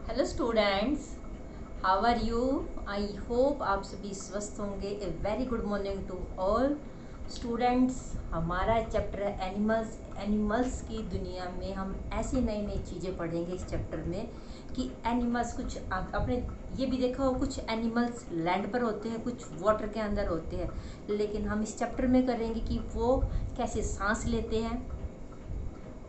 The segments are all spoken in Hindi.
Hello students, how are you. I hope आप सभी स्वस्थ होंगे। A very good morning to all students. हमारा चैप्टर है एनिमल्स। एनिमल्स की दुनिया में हम ऐसी नई नई चीज़ें पढ़ेंगे इस चैप्टर में कि एनिमल्स कुछ आपने ये भी देखा हो, कुछ एनिमल्स लैंड पर होते हैं, कुछ वाटर के अंदर होते हैं, लेकिन हम इस चैप्टर में करेंगे कि वो कैसे सांस लेते हैं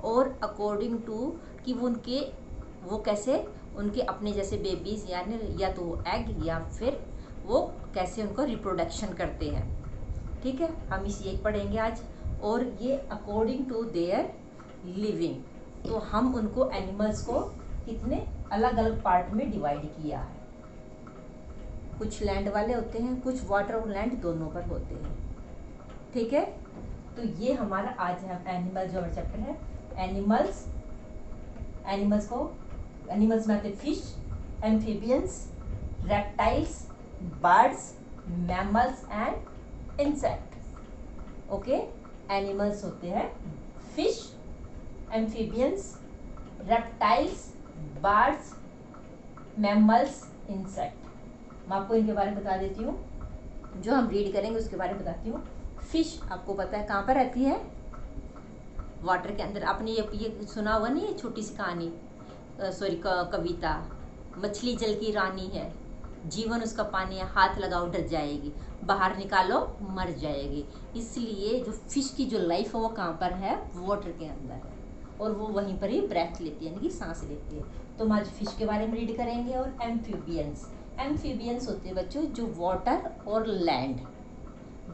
और अकॉर्डिंग टू कि वो कैसे उनके अपने जैसे बेबीज यानी या तो वो एग या फिर वो कैसे उनको रिप्रोडक्शन करते हैं। ठीक है, हम इस ये पढ़ेंगे आज। और ये अकॉर्डिंग टू देयर लिविंग, तो हम उनको एनिमल्स को कितने अलग अलग पार्ट में डिवाइड किया है। कुछ लैंड वाले होते हैं, कुछ वाटर और लैंड दोनों पर होते हैं। ठीक है, तो ये हमारा आज है एनिमल जो चैप्टर है एनिमल्स। एनिमल्स में आते fish, amphibians, reptiles, birds, mammals and insect. Okay, animals होते हैं fish, amphibians, reptiles, birds, mammals, insect. मैं आपको इनके बारे में बता देती हूँ, जो हम रीड करेंगे उसके बारे में बताती हूँ। फिश आपको पता है कहाँ पर रहती है, वाटर के अंदर। आपने ये सुना हुआ नहीं, ये छोटी सी कहानी, सॉरी कविता, मछली जल की रानी है, जीवन उसका पानी है, हाथ लगाओ डर जाएगी, बाहर निकालो मर जाएगी। इसलिए जो फिश की जो लाइफ है वो कहाँ पर है, वाटर के अंदर है, और वो वहीं पर ही ब्रेथ लेती है यानी कि सांस लेती है। तो हम आज फिश के बारे में रीड करेंगे। और एम्फीबियंस होते हैं बच्चों जो वाटर और लैंड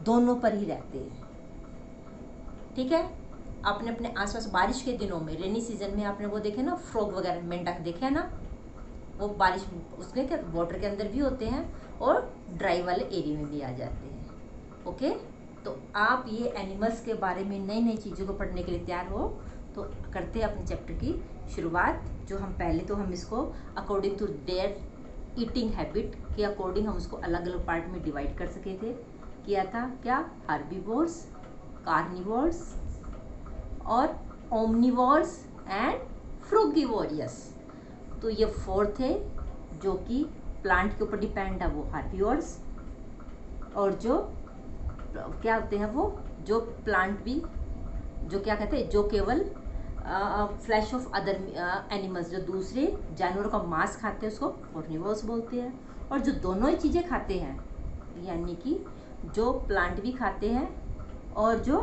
दोनों पर ही रहते हैं। ठीक है, आपने अपने आसपास बारिश के दिनों में, रेनी सीजन में आपने वो देखे ना, फ्रॉग वगैरह, मेंढक देखे ना, वो बारिश उसके क्या वाटर के अंदर भी होते हैं और ड्राई वाले एरिया में भी आ जाते हैं। ओके, तो आप ये एनिमल्स के बारे में नई नई चीज़ों को पढ़ने के लिए तैयार हो, तो करते हैं अपने चैप्टर की शुरुआत। जो हम पहले तो हम इसको according to their eating habit के अकॉर्डिंग हम उसको अलग अलग पार्ट में डिवाइड कर सके थे, किया था क्या, हार्बीवोर्स, कार्निवोर्स और ओमनिवोर्स एंड फ्रूगिवोरियस। तो ये फोर्थ है जो कि प्लांट के ऊपर डिपेंड है, वो हार्बीवोर्स। और जो क्या होते हैं वो जो प्लांट भी, जो क्या कहते हैं, जो केवल फ्लैश ऑफ अदर एनिमल्स, जो दूसरे जानवरों का मांस खाते हैं उसको कार्निवोर्स बोलते हैं। और जो दोनों ही चीज़ें खाते हैं यानी कि जो प्लांट भी खाते हैं और जो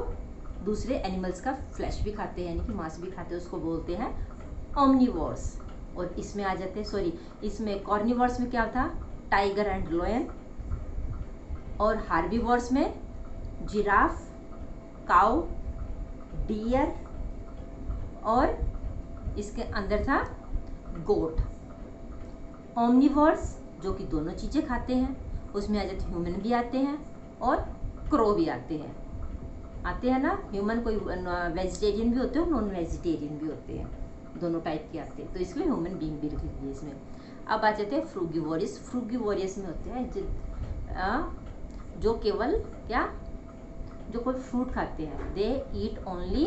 दूसरे एनिमल्स का फ्लैश भी खाते हैं यानी कि मांस भी खाते हैं, उसको बोलते हैं ओमनिवोर्स। और इसमें आ जाते हैं, सॉरी, इसमें कार्निवोर्स में क्या था, टाइगर एंड लायन। और हार्बीवोर्स में जिराफ, काऊ, डियर, और इसके अंदर था गोट। ओमनिवोर्स जो कि दोनों चीज़ें खाते हैं, उसमें आ जाते ह्यूमन भी आते हैं और क्रो भी आते हैं ना। ह्यूमन कोई वेजिटेरियन भी होते हैं और नॉन वेजिटेरियन भी होते हैं, दोनों टाइप के आते हैं, तो इसलिए ह्यूमन बीइंग भी रख लीजिए इसमें। अब आ जाते हैं फ्रूगिवोरियस में होते हैं जो केवल क्या, जो कोई फ्रूट खाते हैं, they eat only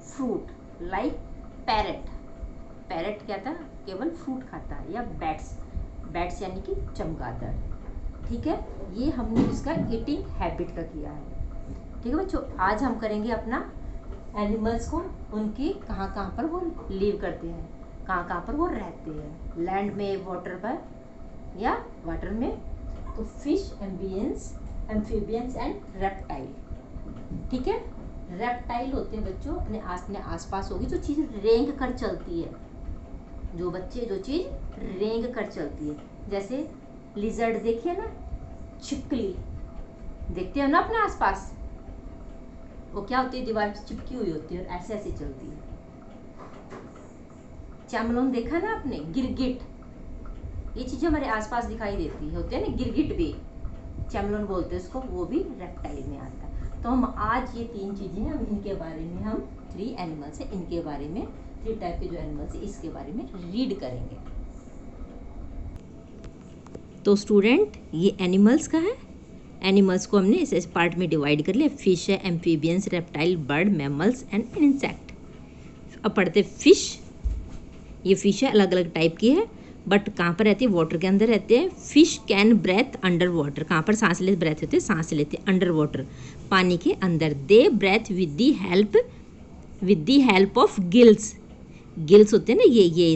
fruit, like parrot क्या था, केवल फ्रूट खाता है, या बैट्स यानी कि चमगादड़। ठीक है, ये हमने इसका ईटिंग हैबिट का किया है। ठीक है बच्चों, आज हम करेंगे अपना एनिमल्स को, उनकी कहाँ कहाँ पर वो लिव करते हैं, कहाँ कहाँ पर वो रहते हैं, लैंड में, वाटर पर या वाटर में। तो फिश, एम्फीबियंस एंड रेप्टाइल। ठीक है, रेप्टाइल होते हैं बच्चों अपने आसपास होगी जो चीज़ रेंग कर चलती है, जो चीज़ रेंग कर चलती है, जैसे लिजर्ड देखिए ना, छिपकली देखते हो ना अपने आसपास, वो क्या होती है, दीवार पे चिपकी हुई होती है और ऐसे ऐसे चलती है। चैमलोन देखा ना आपने, गिरगिट, ये चीजें हमारे आसपास दिखाई देती है, होते हैं ना, गिरगिट भी चैमलोन बोलते हैं उसको, वो भी रेप्टाइल में आता है। तो हम आज ये तीन चीजें हैं, हम इनके बारे में, हम 3 एनिमल्स है, इनके बारे में 3 टाइप के जो एनिमल्स है इसके बारे में रीड करेंगे। तो स्टूडेंट, ये एनिमल्स का है, एनिमल्स को हमने इस पार्ट में डिवाइड कर लिया, फिश है, amphibians, reptile, bird, mammals and insect. अब पढ़ते फिश। ये फिश है, अलग अलग टाइप की है, बट कहाँ पर रहती है, वाटर के अंदर रहते हैं। Fish can breathe under water, कहाँ पर सांस ले, ब्रेथ होते हैं सांस लेते हैं, अंडर वाटर पानी के अंदर। They breathe with the help of gills, gills होते हैं ना ये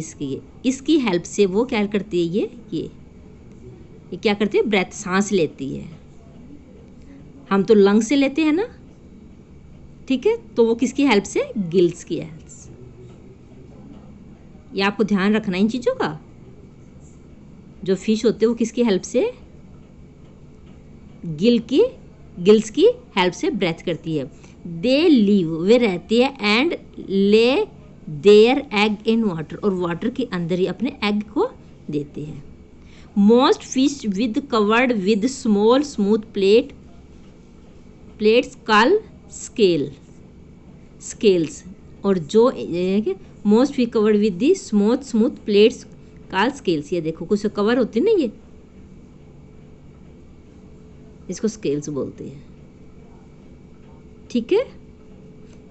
इसकी हेल्प से वो क्या करती है, ये क्या करती है, ब्रेथ सांस लेती है। हम तो लंग से लेते हैं ना, ठीक है, तो वो किसकी हेल्प से, गिल्स की हेल्प से। ये आपको ध्यान रखना इन चीज़ों का। जो फिश होते हैं वो किसकी हेल्प से, गिल्स की हेल्प से ब्रेथ करती है। दे लीव, वे रहती है, and lay their egg in water, और वाटर के अंदर ही अपने एग को देते हैं। Most fish with covered with small smooth plates call scales, और जो most fish covered with the smooth plates call scales. ये देखो कुछ कवर होती है ना, ये इसको स्केल्स बोलते हैं, ठीक है।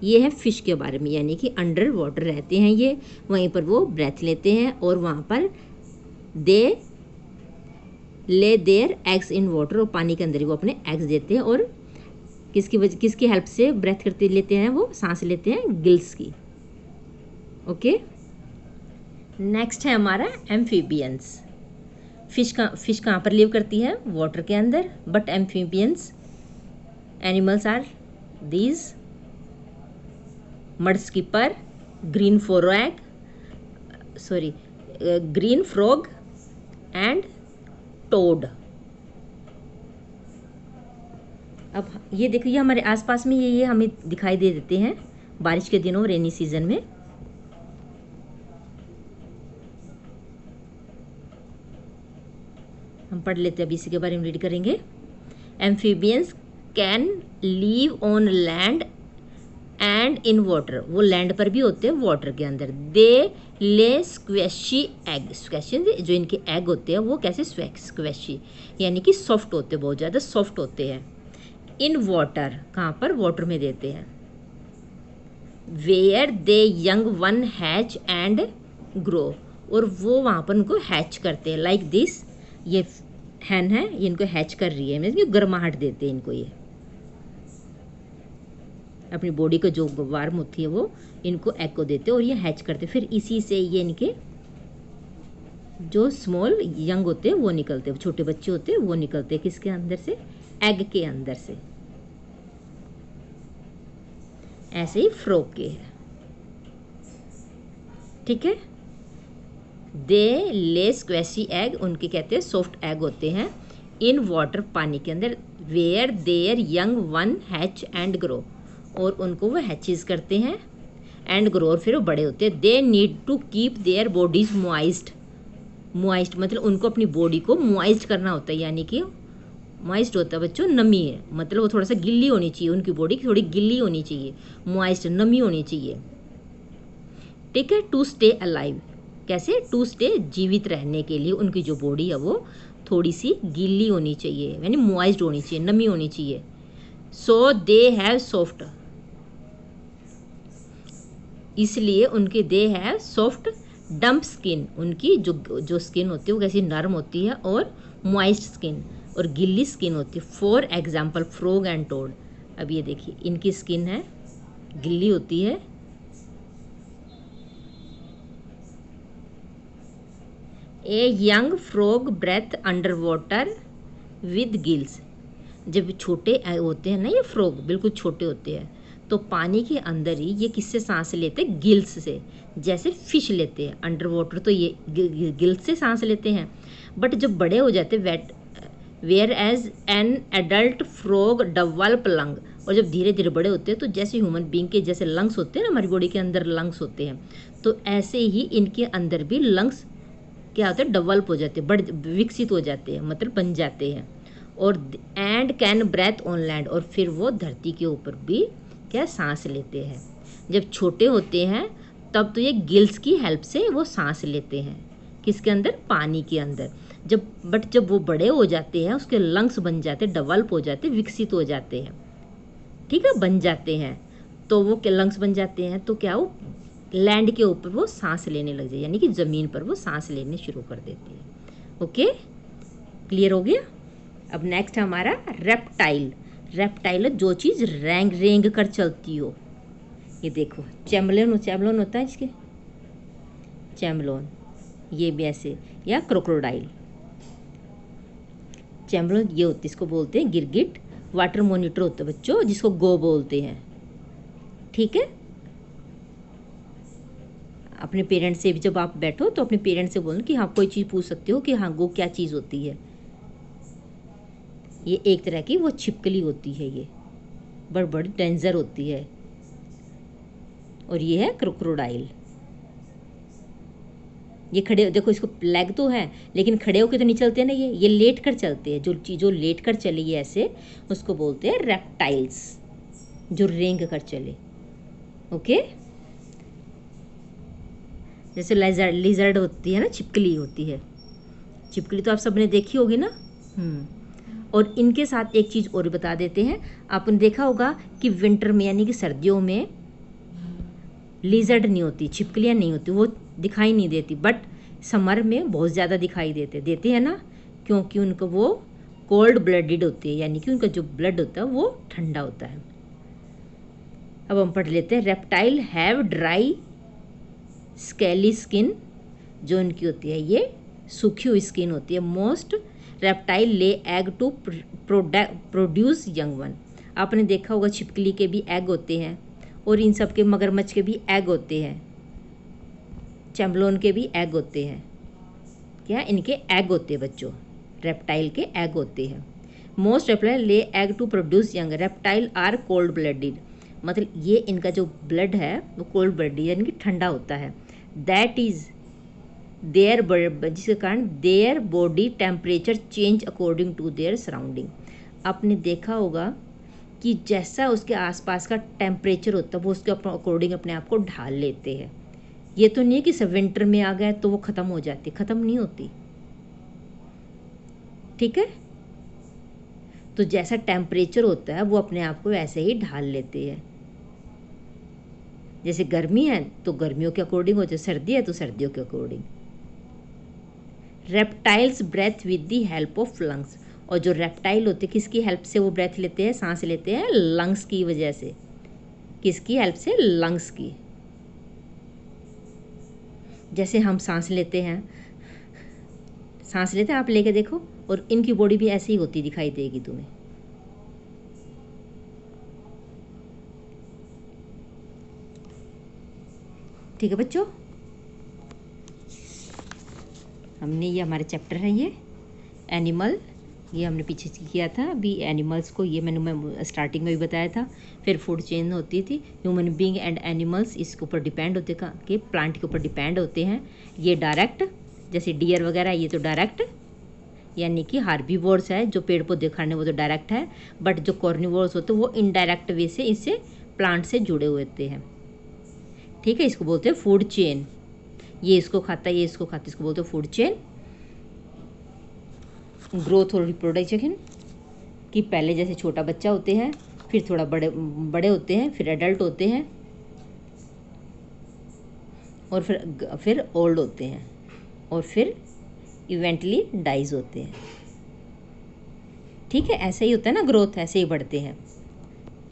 ये है फिश के बारे में, यानी कि अंडर वाटर रहते हैं ये, वहीं पर वो ब्रेथ लेते हैं और वहाँ पर दे lay their eggs in water, और पानी के अंदर ही वो अपने एग्स देते हैं। और किसकी हेल्प से ब्रेथ करते लेते हैं, वो सांस लेते हैं, गिल्स की। ओके, नेक्स्ट है हमारा एम्फीबियंस। फिश कहाँ पर लिव करती है, वाटर के अंदर, but amphibians animals are these mud skipper, green frog and toad. अब ये देखो, ये हमारे आसपास में ये हमें दिखाई दे देते हैं बारिश के दिनों, रेनी सीजन में। हम पढ़ लेते हैं, अभी इसी के बारे में रीड करेंगे। Amphibians can leave on land and in water, वो लैंड पर भी होते हैं, वाटर के अंदर। दे ले स्क्वैशी एग, स्क्वैशी जो इनके एग होते हैं वो कैसे, स्क्वैशी यानी कि सॉफ्ट होते हैं, बहुत ज़्यादा सॉफ्ट होते हैं। इन वाटर, कहाँ पर, वाटर में देते हैं। Where they young one hatch and grow, और वो वहाँ पर उनको हैच करते हैं। लाइक दिस, ये हैन है, ये इनको हैच कर रही है, मीन्स गर्माहट देते हैं इनको, ये अपनी बॉडी को जो वार्म होती है वो इनको एग को देते हैं और ये हैच करते हैं। फिर इसी से ये इनके जो स्मॉल यंग होते हैं वो निकलते हैं, छोटे बच्चे होते हैं वो निकलते हैं, किसके अंदर से, एग के अंदर से। ऐसे ही फ्रॉग के है, ठीक है। दे ले स्क्वैशी एग, उनके कहते हैं सॉफ्ट एग होते हैं। इन वाटर, पानी के अंदर। Where their young one hatch and grow, और उनको वो हैचेस करते हैं, एंड ग्रो, और फिर वो बड़े होते हैं। They need to keep their bodies moist मतलब उनको अपनी बॉडी को मॉइस्ट करना होता है, यानी कि मॉइस्ट होता है बच्चों, नमी है, मतलब वो थोड़ा सा गिल्ली होनी चाहिए, उनकी बॉडी थोड़ी गिल्ली होनी चाहिए, मॉइस्ट नमी होनी चाहिए, ठीक है। टू स्टे अलाइव, कैसे, टू स्टे, जीवित रहने के लिए उनकी जो बॉडी है वो थोड़ी सी गीली होनी चाहिए, यानी मॉइस्ट होनी चाहिए, नमी होनी चाहिए। सो दे हैव सॉफ्ट, इसलिए उनके they have soft damp skin, उनकी जो स्किन होती है वो कैसी नरम होती है, और मॉइस्ट स्किन, और गिल्ली स्किन होती है। For example frog and toad, अब ये देखिए इनकी स्किन है, गिल्ली होती है। A young frog breathe under water with gills, जब छोटे होते हैं ना ये फ्रॉग, बिल्कुल छोटे होते हैं, तो पानी के अंदर ही ये किससे सांस लेते हैं, गिल्स से, जैसे फिश लेते हैं अंडर वाटर, तो ये गिल्स से सांस लेते हैं। बट जब बड़े हो जाते हैं, whereas an adult frog develop lung, और जब धीरे धीरे बड़े होते हैं तो जैसे ह्यूमन बींग के जैसे लंग्स होते हैं ना, हमारी बॉडी के अंदर लंग्स होते हैं, तो ऐसे ही इनके अंदर भी लंग्स क्या होते हैं, डेवलप हो जाते हैं, विकसित हो जाते हैं, मतलब बन जाते हैं। और and can breathe on land, और फिर वो धरती के ऊपर भी क्या सांस लेते हैं। जब छोटे होते हैं तब तो ये गिल्स की हेल्प से वो सांस लेते हैं, किसके अंदर, पानी के अंदर। जब वो बड़े हो जाते हैं, उसके लंग्स बन जाते हैं, डेवलप हो जाते हैं, विकसित हो जाते हैं, ठीक है, बन जाते हैं, तो वो लंग्स बन जाते हैं, तो क्या वो लैंड के ऊपर वो सांस लेने लग जाए, यानी कि ज़मीन पर वो सांस लेने शुरू कर देती है। ओके, क्लियर हो गया। अब नेक्स्ट है हमारा रेप्टाइल। रेप्टाइल जो चीज़ रेंग रेंग कर चलती हो। ये देखो चैमलोन, चैमलोन होता है इसके, चैमलोन, ये भी ऐसे, या क्रोकोडाइल। चैमलोन ये होती है, इसको बोलते हैं गिरगिट। वाटर मॉनिटर होता है बच्चों, जिसको गो बोलते हैं। ठीक है, अपने पेरेंट्स से भी जब आप बैठो तो अपने पेरेंट्स से बोलो कि हाँ कोई चीज़ पूछ सकते हो कि हाँ गो क्या चीज़ होती है। ये एक तरह की वो छिपकली होती है, ये बड़ी डेंजर होती है। और ये है क्रोकोडाइल। ये खड़े देखो, इसको लेग तो है लेकिन खड़े होकर तो नहीं चलते ना, ये लेट कर चलते हैं। जो लेट कर चले ये ऐसे, उसको बोलते हैं रेप्टाइल्स, जो रेंग कर चले। ओके, जैसे लिजर्ड होती है ना, छिपकली होती है। छिपकली तो आप सबने देखी होगी ना। और इनके साथ एक चीज़ और बता देते हैं, आपने देखा होगा कि विंटर में यानी कि सर्दियों में लिजर्ड नहीं होती, छिपकलियाँ नहीं होती, वो दिखाई नहीं देती। बट समर में बहुत ज़्यादा दिखाई देते हैं ना, क्योंकि उनको वो कोल्ड ब्लडेड होती है, यानी कि उनका जो ब्लड होता है वो ठंडा होता है। अब हम पढ़ लेते हैं। Reptile have dry scaly skin, जो उनकी होती है ये सूखी हुई स्किन होती है। Most reptile lay egg to produce young one. आपने देखा होगा छिपकली के भी एग होते हैं, और इन सब के, मगरमच्छ के भी एग होते हैं, चैमलोन के भी एग होते हैं। क्या इनके एग होते हैं बच्चों, रेप्टाइल के एग होते हैं। Most reptile lay egg to produce young. Reptile are cold blooded, मतलब ये इनका जो ब्लड है वो कोल्ड ब्लडेड यानी कि ठंडा होता है। दैट इज देयर, जिसके कारण their body temperature change according to their surrounding. आपने देखा होगा कि जैसा उसके आसपास का टेम्परेचर होता है वो उसके अकॉर्डिंग अपने आप को ढाल लेते हैं। ये तो नहीं है कि सब विंटर में आ गया तो वो ख़त्म हो जाती, ख़त्म नहीं होती। ठीक है, तो जैसा टेम्परेचर होता है वो अपने आप को ऐसे ही ढाल लेते हैं। जैसे गर्मी है तो गर्मियों के अकॉर्डिंग होते, सर्दी है तो सर्दियों के according. Reptiles breathe with the help of lungs. और जो रेप्टाइल होते हैं किसकी हेल्प से वो ब्रेथ लेते हैं, सांस लेते हैं, लंग्स की वजह से। किसकी हेल्प से, लंग्स की। जैसे हम सांस लेते हैं, आप लेके देखो, और इनकी बॉडी भी ऐसी ही होती दिखाई देगी तुम्हें। ठीक है बच्चों, हमने ये हमारे चैप्टर है ये एनिमल, ये हमने पीछे किया था। अभी एनिमल्स को ये मैं स्टार्टिंग में भी बताया था। फिर फूड चेन होती थी, ह्यूमन बीइंग एंड एनिमल्स इसके ऊपर डिपेंड होते कि प्लांट के ऊपर डिपेंड होते हैं। ये डायरेक्ट, जैसे डियर वगैरह, ये तो डायरेक्ट यानी कि हार्बीवोर्स है, जो पेड़ पौधे खाने वो तो डायरेक्ट है। बट जो कॉर्निवोर्स होते हैं वो इनडायरेक्ट वे से इससे प्लांट से जुड़े हुए होते हैं। ठीक है, इसको बोलते हैं फूड चेन। ये इसको खाता है, ये इसको खाता है, इसको बोलते हैं फूड चेन। ग्रोथ और रिप्रोडक्शन कि पहले जैसे छोटा बच्चा होते हैं, फिर थोड़ा बड़े होते हैं, फिर एडल्ट होते हैं, और फिर ओल्ड होते हैं, और फिर इवेंटली डाइज होते हैं। ठीक है, ऐसे ही होता है ना, ग्रोथ ऐसे ही बढ़ते हैं।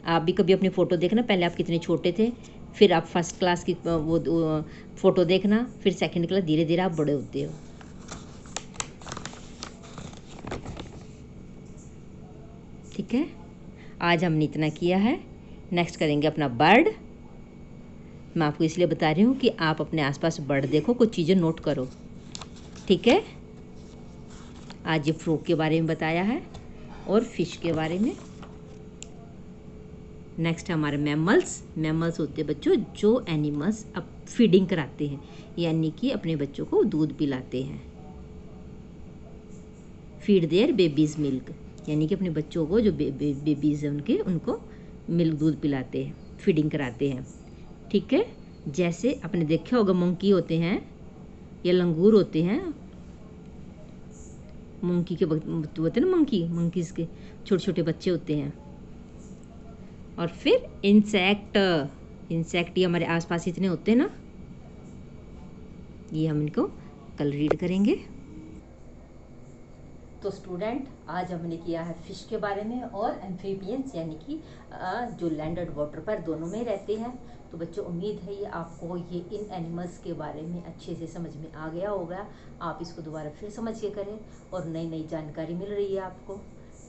आप भी कभी अपनी फ़ोटो देखना, पहले आप कितने छोटे थे, फिर आप फर्स्ट क्लास की वो फ़ोटो देखना, फिर सेकंड क्लास, धीरे धीरे आप बड़े होते हो। ठीक है, आज हमने इतना किया है। नेक्स्ट करेंगे अपना बर्ड। मैं आपको इसलिए बता रही हूँ कि आप अपने आसपास बर्ड देखो, कुछ चीज़ें नोट करो। ठीक है, आज ये फ्रॉग के बारे में बताया है और फिश के बारे में। नेक्स्ट हमारे मैमल्स होते हैं बच्चों जो एनिमल्स अब फीडिंग कराते हैं, यानी कि अपने बच्चों को दूध पिलाते हैं। फीड देयर बेबीज़ मिल्क, यानी कि अपने बच्चों को जो बेबीज़ हैं उनके, उनको मिल्क दूध पिलाते हैं, फीडिंग कराते हैं। ठीक है, जैसे आपने देखा होगा मंकी होते हैं या लंगूर होते हैं, मंकी के होते हैं ना, मंकीज़ के छोटे छोटे बच्चे होते हैं। और फिर इंसेक्ट ये हमारे आसपास इतने होते हैं ना, ये हम इनको कल रीड करेंगे। तो स्टूडेंट, आज हमने किया है फिश के बारे में और एम्फीबियंस यानी कि जो लैंड और वाटर पर दोनों में रहते हैं। तो बच्चों, उम्मीद है ये आपको ये इन एनिमल्स के बारे में अच्छे से समझ में आ गया होगा। आप इसको दोबारा फिर समझ के करें और नई नई जानकारी मिल रही है आपको।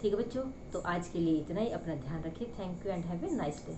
ठीक है बच्चों, तो आज के लिए इतना ही। अपना ध्यान रखिए। Thank you and have a nice day.